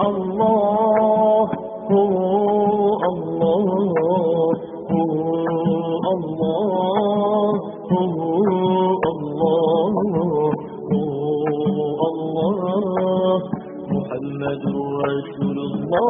الله محمد رسول الله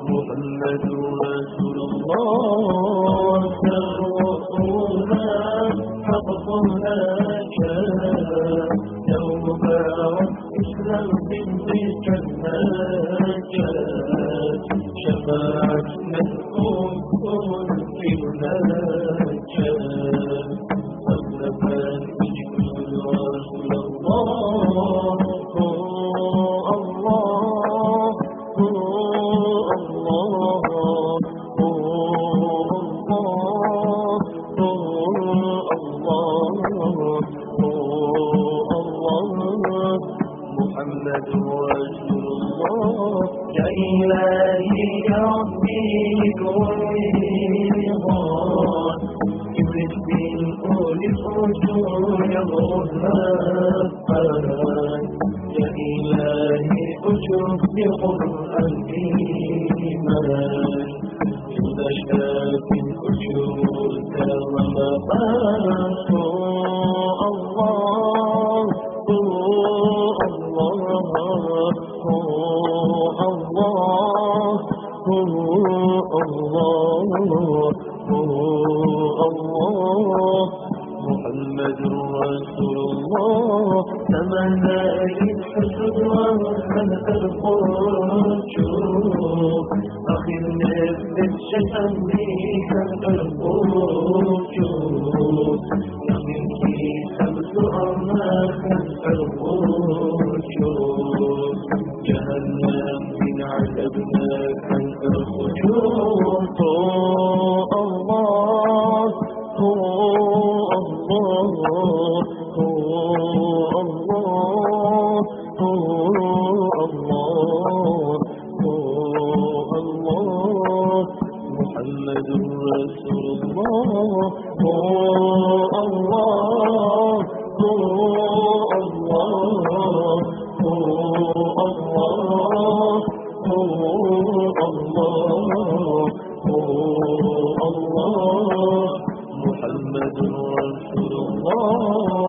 محمد رسول الله تغرقنا حقنا جاء يوم بارك إسلام بك النجاة شفاعة منكم في النجاة والنبات رسول الله محمد رسول الله يا إلهي يا ربي كوني رضاك كبرت بالقول الأجور يا الرحمن يا إلهي أشرف بقرآن الإيمان إذا اشتاك الأجور كرمقات محمد رسول الله تمنى الحسن ومن الخرجوك أخي النفس شتم بك الخرجوك يمن في سمس أرماك الخرجوك جهنم من عذبناك الخرجوك محمد رسول الله